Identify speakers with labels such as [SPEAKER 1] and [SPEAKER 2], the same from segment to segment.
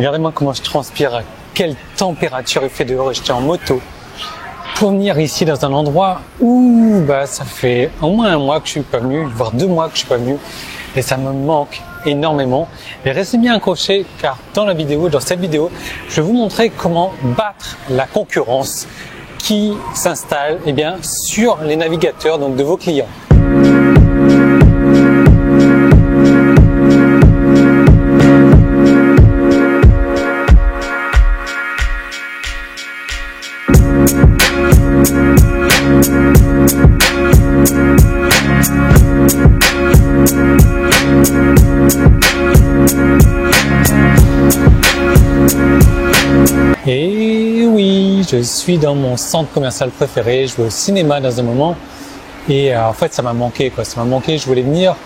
[SPEAKER 1] Regardez-moi comment je transpire, à quelle température il fait dehors. J'étais en moto pour venir ici dans un endroit où ça fait au moins 1 mois que je suis pas venu, voire 2 mois que je suis pas venu, et ça me manque énormément. Et restez bien accrochés car dans cette vidéo, je vais vous montrer comment battre la concurrence qui s'installe sur les navigateurs donc de vos clients. Et oui, je suis dans mon centre commercial préféré, je vais au cinéma dans un moment et en fait ça m'a manqué je voulais venir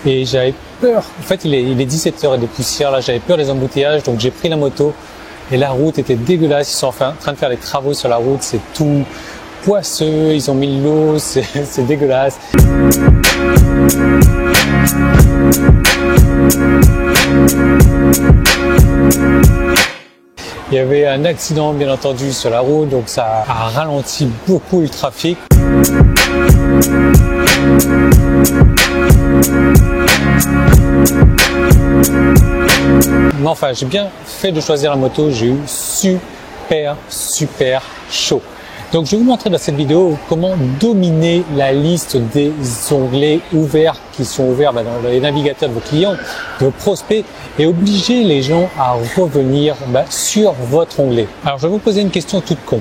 [SPEAKER 1] et j'avais peur, en fait il est 17h et des poussières là, j'avais peur des embouteillages donc j'ai pris la moto et la route était dégueulasse, ils sont en train de faire des travaux sur la route, c'est tout poisseux, ils ont mis de l'eau, c'est dégueulasse. Il y avait un accident bien entendu sur la route, donc ça a ralenti beaucoup le trafic. Mais enfin, j'ai bien fait de choisir la moto, j'ai eu super chaud. Donc je vais vous montrer dans cette vidéo comment dominer la liste des onglets ouverts qui sont ouverts dans les navigateurs de vos clients, de vos prospects et obliger les gens à revenir sur votre onglet. Alors je vais vous poser une question toute con.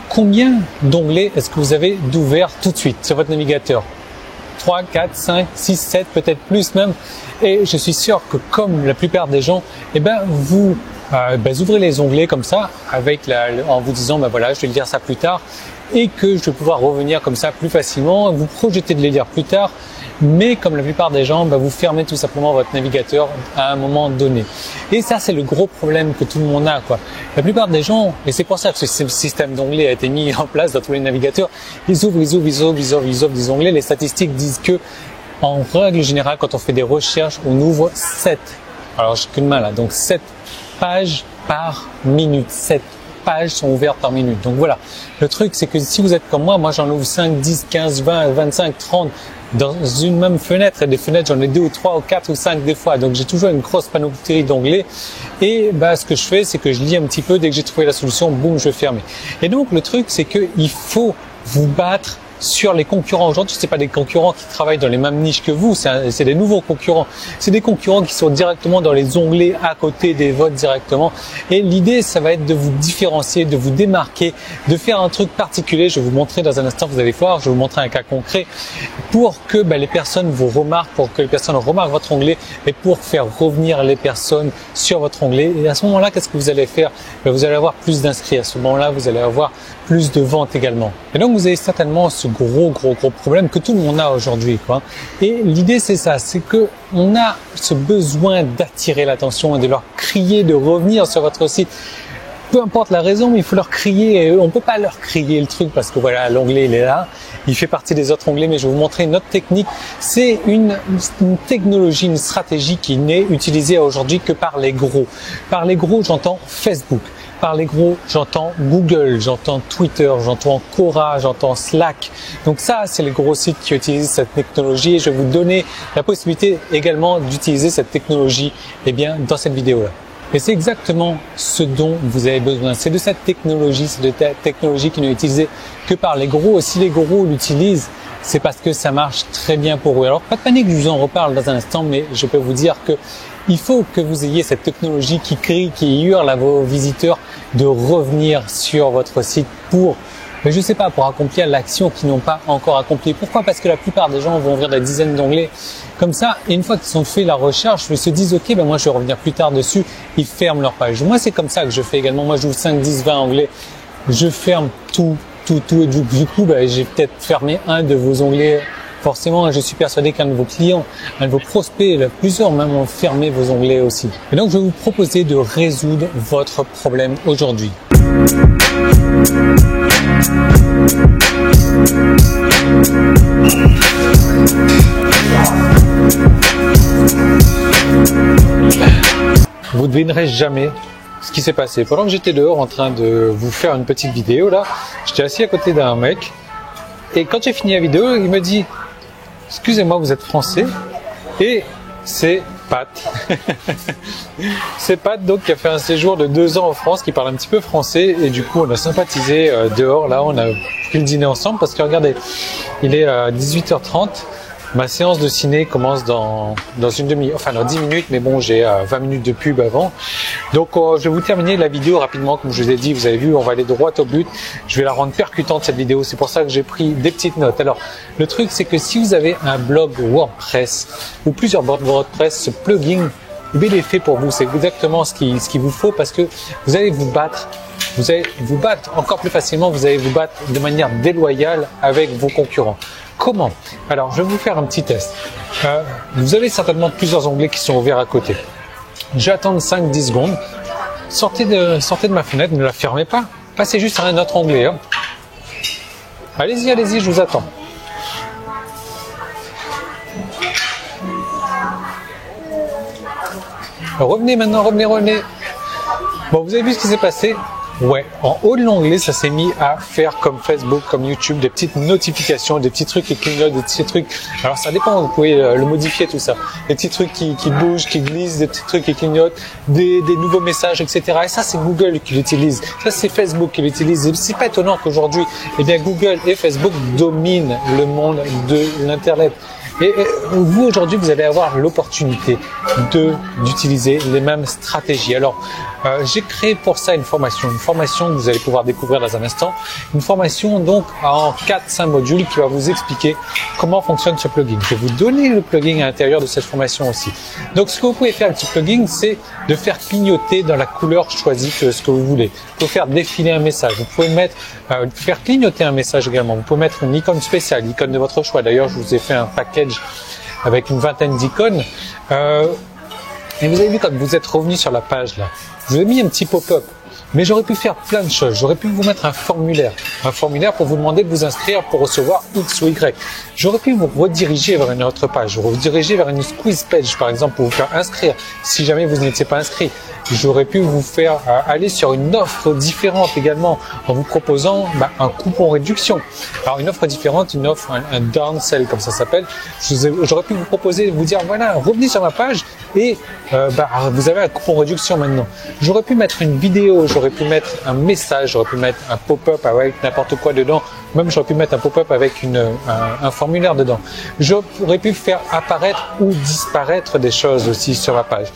[SPEAKER 1] Combien d'onglets est-ce que vous avez d'ouverts tout de suite sur votre navigateur? 3, 4, 5, 6, 7, peut-être plus même. Et je suis sûr que comme la plupart des gens, vous ouvrez les onglets comme ça en vous disant voilà, je vais lire ça plus tard et que je vais pouvoir revenir comme ça plus facilement. Vous projetez de les lire plus tard, mais comme la plupart des gens, vous fermez tout simplement votre navigateur à un moment donné. Et ça, c'est le gros problème que tout le monde a, quoi. La plupart des gens, et c'est pour ça que ce système d'onglets a été mis en place dans tous les navigateurs, ils ouvrent des onglets. Les statistiques disent que, en règle générale, quand on fait des recherches, on ouvre 7. Alors, j'ai qu'une main là, donc 7 pages par minute. 7 pages sont ouvertes par minute. Donc voilà. Le truc, c'est que si vous êtes comme moi j'en ouvre 5, 10, 15, 20, 25, 30 dans une même fenêtre. Et des fenêtres, j'en ai 2 ou 3 ou 4 ou 5 des fois. Donc j'ai toujours une grosse panoplie d'onglets. Et ce que je fais, c'est que je lis un petit peu. Dès que j'ai trouvé la solution, boum, je vais fermer. Et donc le truc, c'est qu'il faut vous battre sur les concurrents. Aujourd'hui, c'est pas des concurrents qui travaillent dans les mêmes niches que vous, c'est des nouveaux concurrents. C'est des concurrents qui sont directement dans les onglets à côté des vôtres directement. Et l'idée, ça va être de vous différencier, de vous démarquer, de faire un truc particulier. Je vais vous montrer dans un instant, vous allez voir, je vais vous montrer un cas concret pour que les personnes vous remarquent, pour que les personnes remarquent votre onglet et pour faire revenir les personnes sur votre onglet. Et à ce moment-là, qu'est-ce que vous allez faire? Vous allez avoir plus d'inscrits. À ce moment-là, vous allez avoir plus de ventes également. Et donc, vous avez certainement ce gros problème que tout le monde a aujourd'hui, quoi. Et l'idée, c'est ça, c'est que on a ce besoin d'attirer l'attention et de leur crier de revenir sur votre site. Peu importe la raison, mais il faut leur crier. On peut pas leur crier le truc parce que voilà, l'onglet il est là, il fait partie des autres onglets. Mais je vais vous montrer une autre technique. C'est une technologie, une stratégie qui n'est utilisée aujourd'hui que par les gros. Par les gros, j'entends Facebook. Par les gros, j'entends Google, j'entends Twitter, j'entends Quora, j'entends Slack. Donc ça, c'est les gros sites qui utilisent cette technologie et je vais vous donner la possibilité également d'utiliser cette technologie dans cette vidéo-là. Et c'est exactement ce dont vous avez besoin. C'est de cette technologie, qui n'est utilisée que par les gros. Et si les gros l'utilisent, c'est parce que ça marche très bien pour eux. Alors, pas de panique, je vous en reparle dans un instant, mais je peux vous dire que il faut que vous ayez cette technologie qui crie, qui hurle à vos visiteurs de revenir sur votre site pour accomplir l'action qu'ils n'ont pas encore accomplie. Pourquoi? Parce que la plupart des gens vont ouvrir des dizaines d'onglets comme ça et une fois qu'ils ont fait la recherche, ils se disent ok, moi je vais revenir plus tard dessus, ils ferment leur page. Moi c'est comme ça que je fais également. Moi j'ouvre 5, 10, 20 onglets, je ferme tout et du coup j'ai peut-être fermé un de vos onglets. Forcément, je suis persuadé qu'un de vos clients, un de vos prospects, plusieurs même ont fermé vos onglets aussi. Et donc, je vais vous proposer de résoudre votre problème aujourd'hui. Vous ne devinerez jamais ce qui s'est passé. Pendant que j'étais dehors en train de vous faire une petite vidéo là, j'étais assis à côté d'un mec et quand j'ai fini la vidéo, il me dit « Excusez-moi, vous êtes français ?» et c'est Pat. C'est Pat donc qui a fait un séjour de 2 ans en France, qui parle un petit peu français et du coup on a sympathisé dehors là, on a pris le dîner ensemble parce que regardez, il est 18h30. Ma séance de ciné commence dans une demi-heure, enfin dans 10 minutes, mais bon, j'ai 20 minutes de pub avant. Donc, je vais vous terminer la vidéo rapidement, comme je vous ai dit, vous avez vu, on va aller droit au but. Je vais la rendre percutante, cette vidéo, c'est pour ça que j'ai pris des petites notes. Alors, le truc, c'est que si vous avez un blog WordPress ou plusieurs blogs WordPress, ce plugin, il est fait pour vous. C'est exactement ce qu'il vous faut parce que vous allez vous battre. Vous allez vous battre encore plus facilement, vous allez vous battre de manière déloyale avec vos concurrents. Comment? Alors, je vais vous faire un petit test. Vous avez certainement plusieurs onglets qui sont ouverts à côté. Je vais attendre 5-10 secondes. Sortez de ma fenêtre, ne la fermez pas. Passez juste à un autre onglet. Hein. Allez-y, allez-y, je vous attends. Revenez maintenant, revenez. Bon, vous avez vu ce qui s'est passé? Ouais, en haut de l'onglet, ça s'est mis à faire comme Facebook, comme YouTube, des petites notifications, des petits trucs qui clignotent, des petits trucs. Alors ça dépend, vous pouvez le modifier tout ça. Des petits trucs qui bougent, qui glissent, des petits trucs qui clignotent, des nouveaux messages, etc. Et ça, c'est Google qui l'utilise. Ça, c'est Facebook qui l'utilise. C'est pas étonnant qu'aujourd'hui, eh bien, Google et Facebook dominent le monde de l'Internet. Et vous, aujourd'hui, vous allez avoir l'opportunité d'utiliser les mêmes stratégies. Alors, j'ai créé pour ça une formation que vous allez pouvoir découvrir dans un instant. Une formation donc en 4-5 modules qui va vous expliquer comment fonctionne ce plugin. Je vais vous donner le plugin à l'intérieur de cette formation aussi. Donc, ce que vous pouvez faire avec ce plugin, c'est de faire clignoter dans la couleur choisie que ce que vous voulez. Vous pouvez faire défiler un message. Vous pouvez faire clignoter un message également. Vous pouvez mettre une icône spéciale, l'icône de votre choix. D'ailleurs, je vous ai fait un package avec une vingtaine d'icônes. Et vous avez vu quand vous êtes revenu sur la page là, je vous ai mis un petit pop-up. Mais j'aurais pu faire plein de choses. J'aurais pu vous mettre un formulaire pour vous demander de vous inscrire pour recevoir X ou Y. J'aurais pu vous rediriger vers une autre page, vous rediriger vers une squeeze page par exemple pour vous faire inscrire si jamais vous n'étiez pas inscrit. J'aurais pu vous faire aller sur une offre différente également en vous proposant un coupon réduction. Alors une offre différente, une offre, un downsell comme ça s'appelle. J'aurais pu vous proposer, vous dire voilà, revenez sur ma page et vous avez un coupon réduction maintenant. J'aurais pu mettre une vidéo, j'aurais pu mettre un message, j'aurais pu mettre un pop-up avec n'importe quoi dedans. Même j'aurais pu mettre un pop-up avec un formulaire dedans. J'aurais pu faire apparaître ou disparaître des choses aussi sur ma page.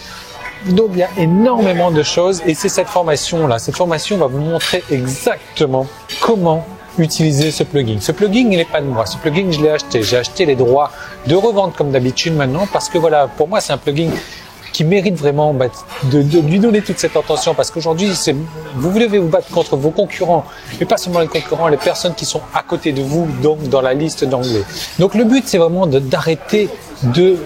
[SPEAKER 1] Donc il y a énormément de choses et c'est cette formation là. Cette formation va vous montrer exactement comment utiliser ce plugin. Ce plugin, il n'est pas de moi. Ce plugin, je l'ai acheté. J'ai acheté les droits de revente comme d'habitude maintenant parce que voilà, pour moi, c'est un plugin qui mérite vraiment de lui donner toute cette attention parce qu'aujourd'hui, vous devez vous battre contre vos concurrents, mais pas seulement les concurrents, les personnes qui sont à côté de vous, donc dans la liste d'anglais. Donc le but, c'est vraiment d'arrêter de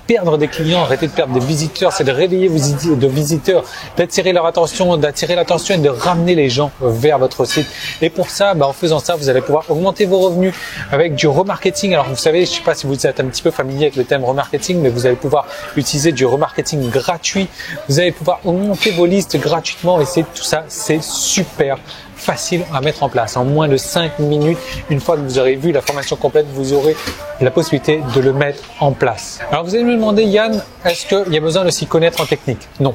[SPEAKER 1] perdre des clients, arrêter de perdre des visiteurs, c'est de réveiller vos visiteurs, d'attirer leur attention, d'attirer l'attention et de ramener les gens vers votre site. Et pour ça, en faisant ça, vous allez pouvoir augmenter vos revenus avec du remarketing. Alors vous savez, je ne sais pas si vous êtes un petit peu familier avec le thème remarketing, mais vous allez pouvoir utiliser du remarketing gratuit. Vous allez pouvoir augmenter vos listes gratuitement et tout ça, c'est super facile à mettre en place. En moins de 5 minutes, une fois que vous aurez vu la formation complète, vous aurez la possibilité de le mettre en place. Alors vous allez me demander, Yann, est-ce qu'il y a besoin de s'y connaître en technique? Non.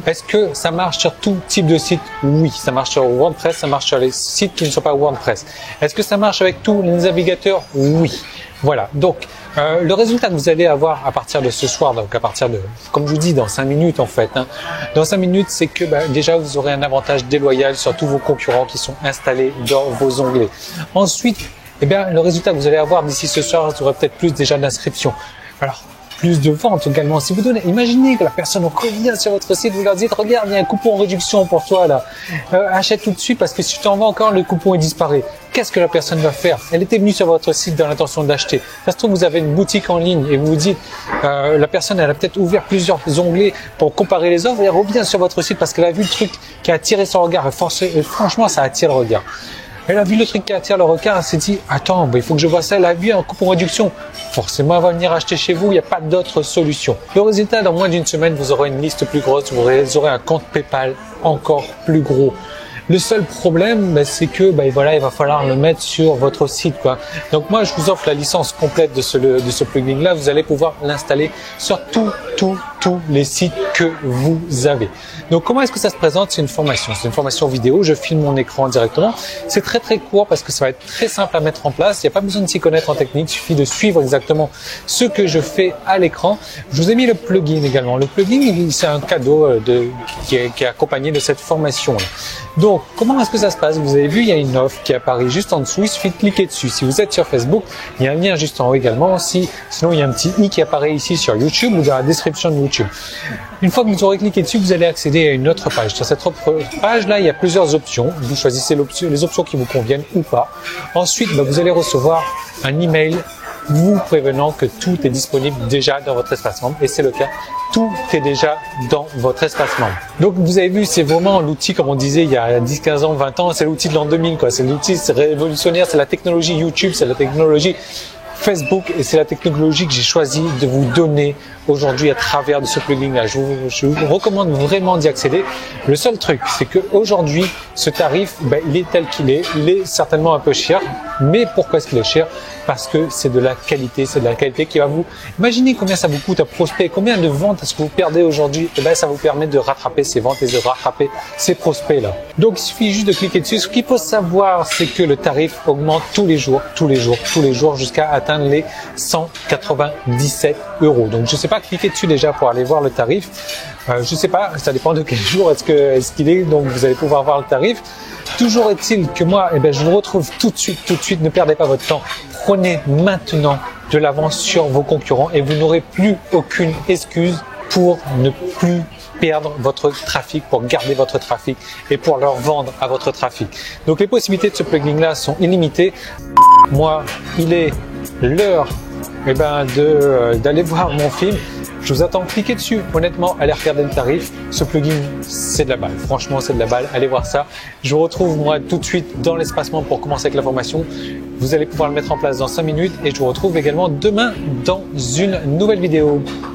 [SPEAKER 1] Est-ce que ça marche sur tout type de site? Oui, ça marche sur WordPress, ça marche sur les sites qui ne sont pas WordPress. Est-ce que ça marche avec tous les navigateurs? Oui. Voilà, donc le résultat que vous allez avoir à partir de ce soir, donc à partir de, comme je vous dis, dans 5 minutes en fait, dans 5 minutes, c'est que déjà vous aurez un avantage déloyal sur tous vos concurrents qui sont installés dans vos onglets. Ensuite, le résultat que vous allez avoir d'ici ce soir, vous aurez peut-être plus déjà d'inscriptions. Alors, plus de ventes également. Si vous donnez, imaginez que la personne revient sur votre site, vous leur dites, regarde, il y a un coupon réduction pour toi là. Achète tout de suite parce que si tu t'en vas encore, le coupon il disparaît. Qu'est-ce que la personne va faire? Elle était venue sur votre site dans l'intention d'acheter. Ça se trouve, vous avez une boutique en ligne et vous vous dites, la personne, elle a peut-être ouvert plusieurs onglets pour comparer les offres et elle revient sur votre site parce qu'elle a vu le truc qui a attiré son regard. Et franchement, ça attire le regard. Elle a vu le truc qui attire le regard, elle s'est dit « Attends, il faut que je vois ça, elle a vu un coupon réduction. Forcément, elle va venir acheter chez vous, il n'y a pas d'autre solution. » Le résultat, dans moins d'une semaine, vous aurez une liste plus grosse, vous aurez un compte PayPal encore plus gros. Le seul problème, c'est que voilà, il va falloir le mettre sur votre site, quoi. Donc moi, je vous offre la licence complète de ce plugin-là. Vous allez pouvoir l'installer sur tous les sites que vous avez. Donc comment est-ce que ça se présente? C'est une formation. C'est une formation vidéo. Je filme mon écran directement. C'est très court parce que ça va être très simple à mettre en place. Il n'y a pas besoin de s'y connaître en technique. Il suffit de suivre exactement ce que je fais à l'écran. Je vous ai mis le plugin également. Le plugin, c'est un cadeau qui est accompagné de cette formation-là. Donc, comment est-ce que ça se passe? Vous avez vu, il y a une offre qui apparaît juste en dessous. Il suffit de cliquer dessus. Si vous êtes sur Facebook, il y a un lien juste en haut également. Sinon, il y a un petit i qui apparaît ici sur YouTube ou dans la description de YouTube. Une fois que vous aurez cliqué dessus, vous allez accéder à une autre page. Sur cette autre page-là, il y a plusieurs options. Vous choisissez les options qui vous conviennent ou pas. Ensuite, vous allez recevoir un email vous prévenant que tout est disponible déjà dans votre espace membre, et c'est le cas. Tout est déjà dans votre espace membre. Donc vous avez vu, c'est vraiment l'outil, comme on disait il y a 10, 15 ans, 20 ans, c'est l'outil de l'an 2000, quoi. C'est l'outil, c'est révolutionnaire, c'est la technologie YouTube, c'est la technologie Facebook, et c'est la technologie que j'ai choisi de vous donner aujourd'hui à travers de ce plugin-là. Je vous recommande vraiment d'y accéder. Le seul truc, c'est qu'aujourd'hui, ce tarif, il est tel qu'il est. Il est certainement un peu cher. Mais pourquoi est-ce qu'il est cher? Parce que c'est de la qualité. C'est de la qualité qui va vous... Imaginez combien ça vous coûte à prospect, combien de ventes est-ce que vous perdez aujourd'hui. Et ça vous permet de rattraper ces ventes et de rattraper ces prospects-là. Donc, il suffit juste de cliquer dessus. Ce qu'il faut savoir, c'est que le tarif augmente tous les jours, jusqu'à atteindre les 197 €. Donc, je sais pas, cliquez dessus déjà pour aller voir le tarif. Je sais pas, ça dépend de quel jour est-ce qu'il est. Donc, vous allez pouvoir voir le tarif. Toujours est-il que moi, je vous retrouve tout de suite. Ne perdez pas votre temps. Prenez maintenant de l'avance sur vos concurrents et vous n'aurez plus aucune excuse pour ne plus perdre votre trafic, pour garder votre trafic et pour leur vendre à votre trafic. Donc les possibilités de ce plugin-là sont illimitées. Moi, il est l'heure d'aller voir mon film. Je vous attends, cliquez dessus. Honnêtement, allez regarder le tarif. Ce plugin, c'est de la balle. Franchement, c'est de la balle. Allez voir ça. Je vous retrouve moi tout de suite dans l'espace membre pour commencer avec la formation. Vous allez pouvoir le mettre en place dans 5 minutes et je vous retrouve également demain dans une nouvelle vidéo.